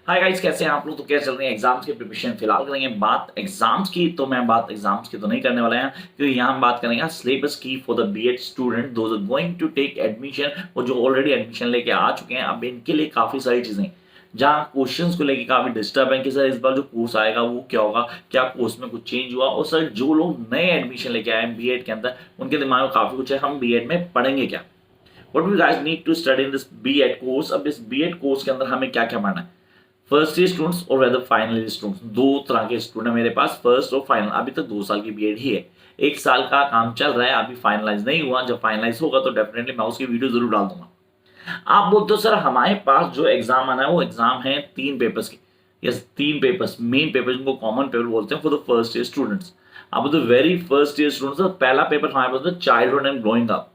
Hi guys, कैसे हैं आप लोग। तो क्या चल रही है एग्जाम्स की प्रिपरेशन। फिलहाल करेंगे बात एग्जाम्स की, तो मैं बात एग्जाम्स की तो नहीं करने वाला है क्योंकि यहाँ हम बात करेंगे सिलेबस की for the BEd student those are going to take admission, और जो ऑलरेडी एडमिशन लेके आ चुके हैं। अब इनके लिए काफी सारी चीजें जहाँ क्वेश्चंस को लेके काफी डिस्टर्ब है कि सर इस बार जो कोर्स आएगा वो क्या होगा, क्या कोर्स में कुछ चेंज हुआ। और सर जो लोग नए एडमिशन लेके आए हैं बीएड के अंदर, उनके दिमाग में काफी कुछ है, हम बीएड में पढ़ेंगे क्या, what we guys need to study in this BEd course. अब इस बीएड कोर्स के अंदर हमें क्या क्या पढ़ना है। फर्स्ट ईयर स्टूडेंट्स और वेदर फाइनल ईयर स्टूडेंट्स, दो तरह के स्टूडेंट है मेरे पास, फर्स्ट और फाइनल। अभी तक 2 साल की बीएड ही है, 1 साल का काम चल रहा है, अभी फाइनलाइज नहीं हुआ। जब फाइनलाइज होगा तो डेफिनेटली मैं उसकी वीडियो जरूर डाल दूंगा। आप बोलते हो सर हमारे पास जो एग्जाम आना है वो एग्जाम है 3 पेपर्स की। यस, 3 पेपर्स, मेन पेपर जिनको कॉमन पेपर बोलते हैं for the first year students. अब the very first year students, पहला पेपर हमारे पास childhood and growing up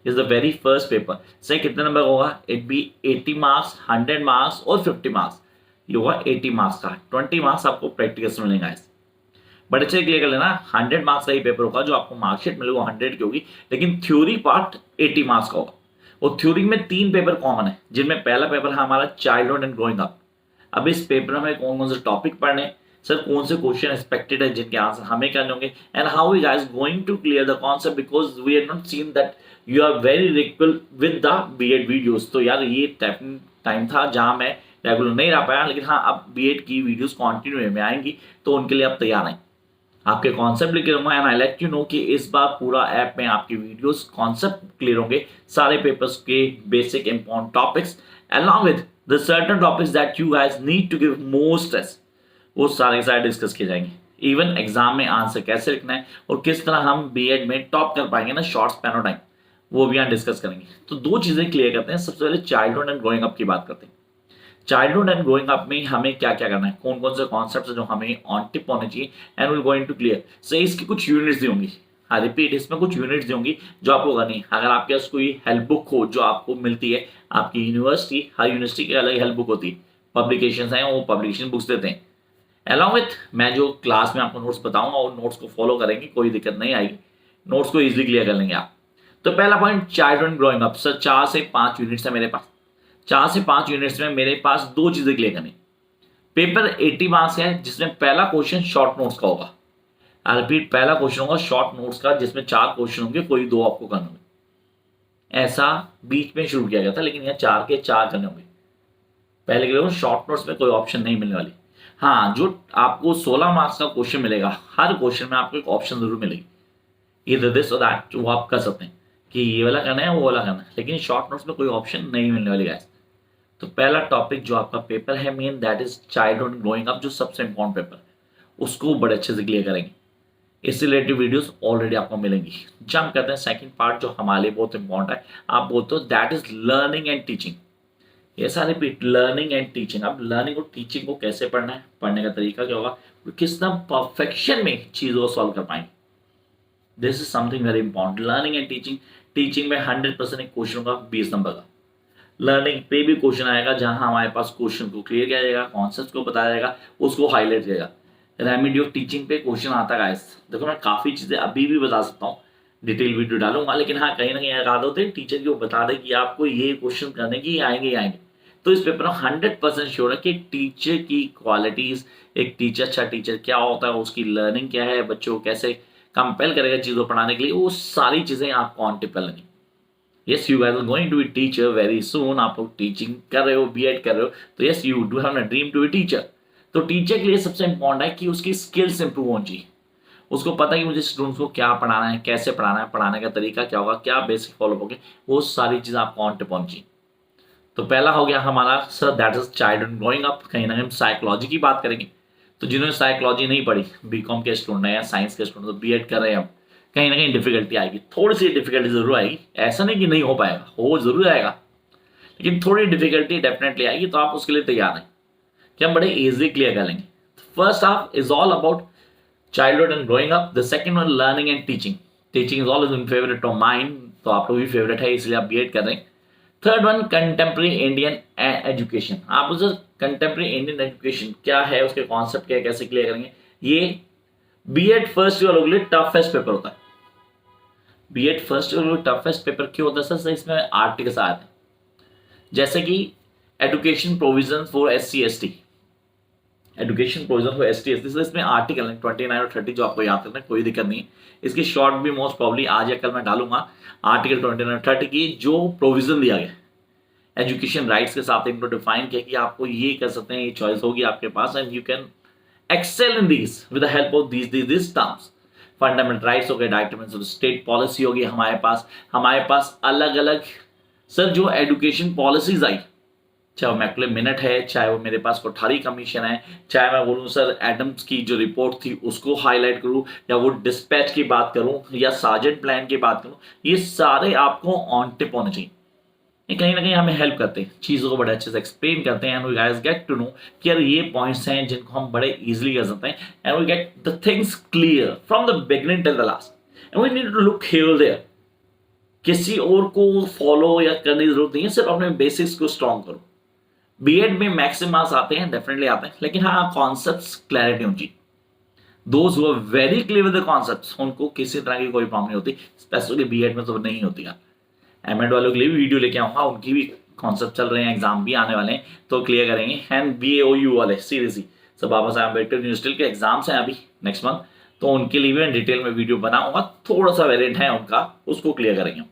is the very first paper. सही कितने नंबर का होगा? इट बी 80 मार्क्स, 100 मार्क्स और 50 मार्क्स। ये होगा 80 मार्क्स का, 20 मार्क्स आपको प्रैक्टिकल से मिलेगा इस। बट अच्छे क्लियर कर लेना, 100 मार्क्स का ही पेपर होगा, जो आपको मार्कशीट मिलेगा 100 की होगी, लेकिन थ्योरी पार्ट 80 मार्क्स का होगा। और थ्योरी में 3 पेपर कॉमन है, जिनमें पहला पेपर है हमारा चाइल्डहुड एंड ग्रोइंग अप। अब इस पेपर में हमें कौन कौन से टॉपिक पढ़ने हैं, सर कौन से क्वेश्चन एक्सपेक्टेड है जिनके आंसर हमें करने होंगे, and how we guys going to clear the concept, because we are not seen that you are very regular with the BEd videos. तो यार ये टाइम था जहां मैं रेगुलर नहीं रह पाया, लेकिन हाँ अब बीएड की वीडियोस कंटिन्यू में आएंगी, तो उनके लिए आप तैयार हैं। आपके कॉन्सेप्ट लिखे होंगे and I let you know कि इस बार पूरा ऐप में आपकी वीडियोस कॉन्सेप्ट क्लियर होंगे, सारे पेपर्स के basic important topics along with the certain topics that you guys need to give more stress, वो सारे सारे डिस्कस किए जाएंगे। इवन एग्जाम में आंसर कैसे लिखना है और किस तरह हम बीएड में टॉप कर पाएंगे ना शॉर्ट स्पैन ऑफ टाइम, वो भी यहाँ डिस्कस करेंगे। तो 2 चीजें क्लियर करते हैं। सबसे पहले चाइल्डहुड एंड ग्रोइंग अप की बात करते हैं। चाइल्डहुड एंड ग्रोइंग अप में हमें क्या क्या करना है, कौन कौन से कॉन्सेप्ट जो हमें ऑन टिप होने चाहिए, and will going to clear. So इसकी कुछ यूनिट्स दी होंगी, हाँ रिपीट, इसमें कुछ यूनिट्स दी होंगी जो आपको करनी है। अगर आपके पास कोई हेल्प बुक हो जो आपको मिलती है आपकी यूनिवर्सिटी, हर यूनिवर्सिटी की अलग हेल्प बुक होती है, पब्लिकेशन है वो पब्लिकेशन बुक्स देते हैं। अलॉन्ग विथ मैं जो क्लास में आपको नोट्स बताऊंगा और नोट्स को फॉलो करेंगे, कोई दिक्कत नहीं आएगी, नोट्स को इजिली क्लियर कर लेंगे आप। तो पहला point childhood and growing up. Sir 4 से 5 यूनिट्स है मेरे पास, 4 से 5 यूनिट्स में मेरे पास 2 चीजें क्लियर करनी। पेपर 80 मार्क्स है, जिसमें पहला क्वेश्चन शॉर्ट नोट्स का होगा। आई रिपीट, पहला क्वेश्चन होगा शॉर्ट नोट्स का, जिसमें 4 क्वेश्चन होंगे, कोई 2 आपको करने होंगे। ऐसा बीच में शुरू किया गया था, लेकिन यहाँ 4 के 4 करने होंगे। पहले के शॉर्ट नोट्स में कोई ऑप्शन नहीं मिलने वाली। हाँ, जो आपको 16 मार्क्स का क्वेश्चन मिलेगा, हर क्वेश्चन में आपको एक ऑप्शन जरूर मिलेगी, इधर दिस और दैट, वो आप कर सकते हैं कि ये वाला करना है वो वाला करना है, लेकिन शॉर्ट नोट्स में कोई ऑप्शन नहीं मिलने वाली गाइस। तो पहला टॉपिक जो आपका पेपर है main, that is childhood growing up, जो सबसे इंपॉर्टेंट पेपर, उसको बड़े अच्छे से क्लियर करेंगे। इससे रिलेटेड वीडियोस ऑलरेडी आपको मिलेंगी। जंप करते हैं सेकंड पार्ट जो हमारे लिए बहुत इंपॉर्टेंट है। आप बोलते हो that is learning and teaching. ये सारे रिपीट, लर्निंग एंड टीचिंग। अब लर्निंग और टीचिंग को कैसे पढ़ना है, पढ़ने का तरीका क्या होगा, किस तरह परफेक्शन में चीजों को सॉल्व कर पाएंगे, this is something very important. Learning and teaching, teaching में 100% एक क्वेश्चन होगा 20 नंबर का। लर्निंग पे भी क्वेश्चन आएगा जहां हमारे पास क्वेश्चन को क्लियर किया जाएगा, कॉन्सेप्ट को बताया जाएगा, उसको हाईलाइट किया जाएगा। रेमेडी ऑफ टीचिंग पे क्वेश्चन आता है गाइस। देखो मैं काफी चीजें अभी भी बता सकता हूँ, डिटेल वीडियो डालूंगा, लेकिन हाँ कहीं ना कहीं याद होते हैं टीचर को बता दे कि आपको ये क्वेश्चन करने की आएंगे ही आएंगे। तो इस पेपर में 100% श्योर है कि टीचर की क्वालिटीज, एक टीचर, अच्छा टीचर क्या होता है, उसकी लर्निंग क्या है, बच्चों को कैसे कंपेल करेगा चीजों पढ़ाने के लिए, वो सारी चीजें आपको ऑन टिप कर लेंगे। Yes, you guys are going to be teacher very soon. आप लोग टीचिंग कर रहे हो, बीएड कर रहे हो, तो yes you do have a dream to be teacher. तो टीचर के लिए सबसे इंपॉर्टेंट है कि उसकी स्किल्स इंप्रूव होनी चाहिए। उसको पता है कि मुझे स्टूडेंट्स को क्या पढ़ाना है, कैसे पढ़ाना है, पढ़ाने का तरीका क्या होगा, क्या बेसिक फॉलो होंगे, वो सारी चीजें आपको ऑन टिप होनी चाहिए। तो पहला हो गया हमारा sir that is childhood growing up. कहीं ना कहीं हम साइकोलॉजी की बात करेंगे। तो जिन्होंने साइकोलॉजी नहीं पढ़ी, बीकॉम के स्टूडेंट है या साइंस के स्टूडेंट, तो बीएड कर रहे हैं हम, कहीं ना कहीं डिफिकल्टी आएगी, थोड़ी सी डिफिकल्टी जरूर आएगी। ऐसा नहीं कि नहीं हो पाएगा, हो जरूर आएगा, लेकिन थोड़ी डिफिकल्टी डेफिनेटली आएगी। तो आप उसके लिए तैयार हैं कि हम बड़े इजीली क्लियर कर लेंगे। First half is all about childhood and growing up, the second one learning and teaching. Teaching is always in favourite of mind, तो आप लोग भी फेवरेट है, इसलिए आप बीएड कर रहे हैं। Third one contemporary Indian education. आप उसे कंटेम्प्रेरी इंडियन एजुकेशन क्या है, उसके कॉन्सेप्ट क्या है, कैसे क्लियर करेंगे। ये बीएड फर्स्ट ईयर लोगों के लिए टफेस्ट पेपर होता है। बीएड फर्स्ट ईयर में टफेस्ट पेपर क्यों होता है सर? इसमें आर्टिकल्स आते हैं, जैसे कि education provision for SC ST, education provision for S T S, इसमें आर्टिकल है 29 और 30 जो आपको याद करना है, कोई दिक्कत नहीं है। इसकी शॉर्ट भी मोस्ट प्रॉब्ली आज या कल मैं डालूंगा। आर्टिकल 29 और 30 की जो प्रोविजन दिया गया एजुकेशन राइट्स के साथ इनको डिफाइन किया कि आपको ये कर सकते हैं, ये चॉइस होगी आपके पास and you can excel in these with the help of these terms. Fundamental rights हो गए, डायरेक्ट ऑफ स्टेट पॉलिसी होगी हमारे पास अलग अलग सर जो एजुकेशन पॉलिसीज आई, चाहे वो मैकुले मिनट है, चाहे वो मेरे पास कोठारी कमीशन है, चाहे मैं बोलूँ सर एडम्स की जो रिपोर्ट थी उसको हाईलाइट करूँ, या वो डिस्पैच की बात करूँ, या सार्जेंट प्लान की बात करूँ, ये सारे आपको ऑन टिप होने चाहिए। ये कहीं ना कहीं हमें हेल्प करते हैं, चीज़ों को बड़े अच्छे से एक्सप्लेन करते हैं and we guys get to know कि यार ये पॉइंट्स हैं जिनको हम बड़े इजीली कर सकते हैं and we get the things clear from the beginning till the last and we need to look here there. किसी और को फॉलो या करने की जरूरत नहीं है, सिर्फ अपने बेसिक्स को स्ट्रॉन्ग करो। बीएड में मैक्सिमम मार्क्स आते हैं, डेफिनेटली आते हैं, लेकिन हाँ कॉन्सेप्ट्स क्लैरिटी होनी चाहिए। Those who are very clear with the concepts उनको किसी तरह की कोई प्रॉब्लम नहीं होती, स्पेसिफिकली बीएड में तो नहीं होती यार। एमएड वालों के लिए भी वीडियो लेके आऊंगा, उनकी भी कॉन्सेप्ट चल रहे हैं, एग्जाम भी आने वाले हैं तो क्लियर करेंगे। एंड BAOU वाले सीरियसली सब बाबा साहब अम्बेडकर यूनिवर्सिटी के एग्जाम्स हैं अभी नेक्स्ट मंथ, तो उनके लिए भी मैं डिटेल में वीडियो बनाऊंगा, थोड़ा सा वेरिएंट है उनका, उसको क्लियर करेंगे।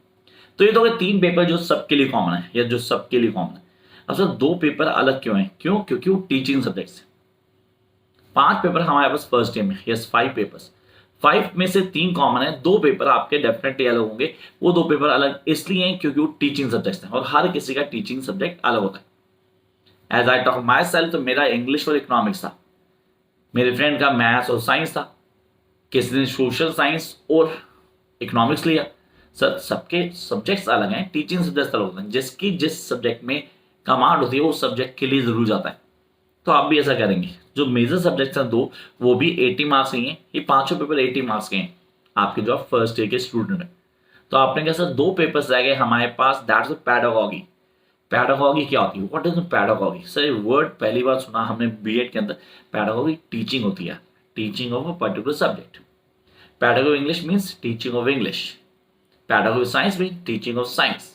तो ये तो गए 3 पेपर जो सबके लिए कॉमन है या जो सबके लिए कॉमन है। अब सर 2 पेपर अलग क्यों है? क्यों? क्योंकि वो टीचिंग सब्जेक्ट्स है। 5 पेपर हमारे पास फर्स्ट ईयर में, यस 5 पेपर्स, 5 में से 3 कॉमन है, 2 पेपर आपके डेफिनेटली अलग होंगे। वो 2 पेपर अलग इसलिए हैं क्योंकि वो टीचिंग सब्जेक्ट्स हैं और हर किसी का टीचिंग सब्जेक्ट अलग होता है। As I talk myself, तो मेरा इंग्लिश और इकोनॉमिक्स था, मेरे फ्रेंड का मैथ्स और साइंस था, किसी ने सोशल साइंस और इकोनॉमिक्स लिया। सर सबके सब्जेक्ट्स अलग हैं, टीचिंग सब्जेक्ट्स अलग होते हैं, जिसकी जिस सब्जेक्ट में कमांड होती है वो सब्जेक्ट के लिए जरूर जाता है। तो आप भी ऐसा करेंगे। जो मेजर सब्जेक्ट्स हैं 2, वो भी 80 मार्क्स ही हैं, ये 5 पेपर 80 मार्क्स के हैं आपके जो फर्स्ट ईयर के स्टूडेंट हैं। तो आपने कहा सर 2 पेपर्स रह गए हमारे पास, दैट्स पैडागॉजी। पैडागॉजी क्या होती है? What is pedagogy? सर ये वर्ड पहली बार सुना हमने बीएड के अंदर। पैडागॉजी टीचिंग होती है, teaching of a particular subject. Pedagogy English means teaching of English, pedagogy science mean teaching of science.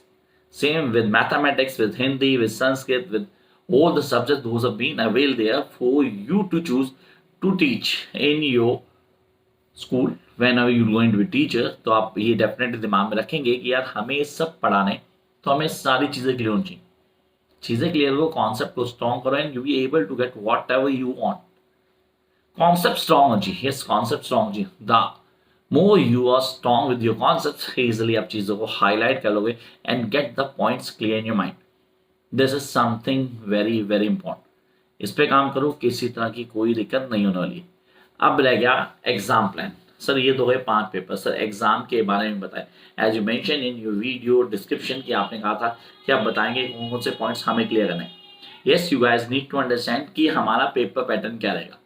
Same with mathematics, with Hindi, with Sanskrit, with all the subjects those have been availed there for you to choose to teach in your school whenever you're going to be teacher। तो आप ये definitely दिमाग में रखेंगे कि यार हमें ये सब पढ़ाने, तो हमें सारी चीज़ें क्लियर होनी चाहिए। चीज़ें क्लियर हो, कॉन्सेप्ट को स्ट्रॉन्ग करो and you be able to get whatever you want. Concept strong हो जी, यस कॉन्सेप्ट स्ट्रॉन्ग जी। The more you are strong with your concept, easily आप चीज़ों को हाईलाइट कर लोगे and get the points clear in your mind. This is something very very important. इस पे काम करो, किसी तरह की कोई दिक्कत नहीं होने वाली है। अब रह गया एग्जाम प्लान। सर ये तो गए 5 पेपर, सर एग्जाम के बारे में बताएं। As you mention in your video description की आपने कहा था कि आप बताएंगे कौन कौन से पॉइंट्स हमें क्लियर करने हैं। Yes you guys need to understand कि हमारा पेपर पैटर्न क्या रहेगा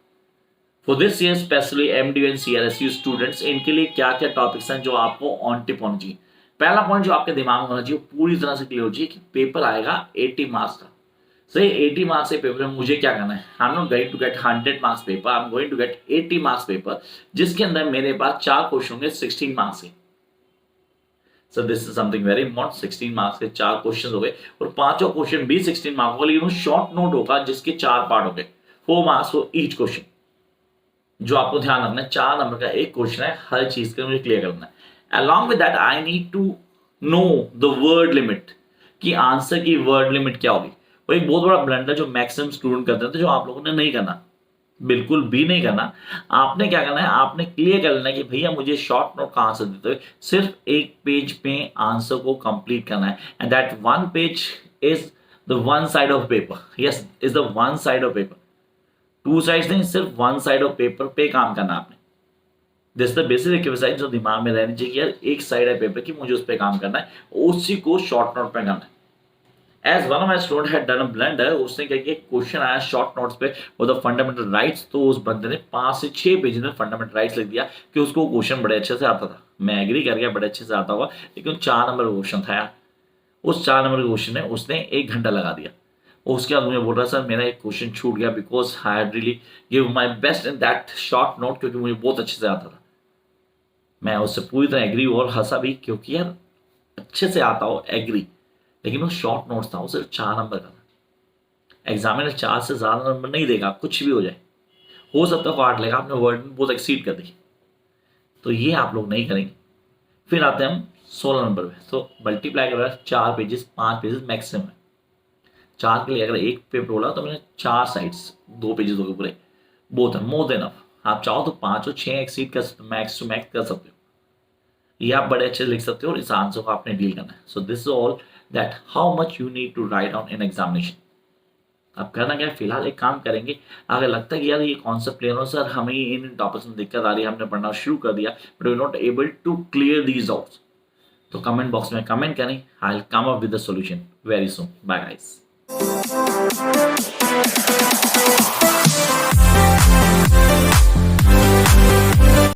for this year, specially MD and CRSU students. इनके लिए क्या क्या टॉपिक्स हैं जो आपको ऑन टिप होना चाहिए। पहला पॉइंट जो आपके दिमाग में होना चाहिए पूरी तरह से क्लियर हो चाहिए कि पेपर आएगा 80 मार्क्स का। सही 80 मार्क्स के पेपर में मुझे क्या करना है? I am not going to get 100 marks paper, I am going to get 80 marks paper, जिसके अंदर मेरे पास 4 क्वेश्चन होंगे 16 मार्क्स के। सो this is something very important. 16 marks के 4 क्वेश्चन हो गए और 5 क्वेश्चन भी 16 मार्क्स होगा, लेकिन शॉर्ट नोट होगा जिसके 4 पार्ट हो गए, 4 मार्क्स फॉर ईच क्वेश्चन। जो आपको ध्यान रखना है 4 नंबर का एक क्वेश्चन है, हर चीज का मुझे क्लियर करना है। Along with that I need to know the word limit, कि आंसर की वर्ड लिमिट क्या होगी। वो एक बहुत बड़ा ब्लंडर जो मैक्सिमम स्टूडेंट करते हैं, तो जो आप लोगों ने नहीं करना, बिल्कुल भी नहीं करना। आपने क्या करना है, आपने क्लियर कर लेना है कि भैया मुझे शॉर्ट नोट का आंसर देते हुए सिर्फ एक पेज पे आंसर को कंप्लीट करना है, and that one page is the one side of paper. Yes is the one side of paper, 2 sides नहीं, सिर्फ 1 साइड ऑफ पेपर पे काम करना आपने। दिस द बेसिक एक्सरसाइज जो दिमाग में रहनी चाहिए, यार एक साइड है पेपर की, मुझे उस पर काम करना है, उसी को शॉर्ट नोट पे करना है। As one of my student had done a blunder, उसने क्या किया, क्वेश्चन आया शॉर्ट नोट्स पे वो द फंडामेंटल राइट्स, तो उस बंदे ने 5 से 6 पेज में फंडामेंटल राइट्स लिख दिया कि उसको क्वेश्चन बड़े अच्छे से आता था। मैं एग्री कर गया, बड़े अच्छे से आता होगा, लेकिन 4 नंबर क्वेश्चन था यार। उस 4 नंबर क्वेश्चन में उसने 1 घंटा लगा दिया। उसके बाद मुझे बोल रहा सर मेरा एक क्वेश्चन छूट गया because I had really give my best in that short note, क्योंकि मुझे बहुत अच्छे से आता था। मैं उससे पूरी तरह एग्री और हंसा भी, क्योंकि यार अच्छे से आता हो एग्री, लेकिन वो शॉर्ट नोट्स था, वो सिर्फ 4 नंबर का था। एग्जामिनर 4 से ज्यादा नंबर नहीं देगा, कुछ भी हो जाए, हो सकता है काट लेगा, आपने वर्ड में बहुत एक्सीड कर दी, तो ये आप लोग नहीं करेंगे। फिर आते हैं हम 16 नंबर पे। तो मल्टीप्लाई कर 4 पेजेस, 5 पेजेस मैक्सिमम है। 4 के लिए अगर एक पेपर बोला तो मैंने 4 साइड्स 2 पेजेस हो गए पूरे, बहुत है, मोर देन अफ। आप चाहो तो 5 और 6 एक्सीड कर सकते हो, मैक्स टू मैक्स कर सकते हो। ये आप बड़े अच्छे से लिख सकते हो और इस आंसर को आपने डील करना है। So this is all that how much you need to write down in examination. अब करना क्या है, फिलहाल एक काम करेंगे। अगर लगता है कि यार ये कॉन्सेप्ट क्लियर हो, सर हमें इन टॉपिक्स में दिक्कत आ रही है, हमने पढ़ना शुरू कर दिया but we not able to clear these doubts, तो कमेंट बॉक्स में कमेंट करें, I will come up with the solution very soon. Bye guys.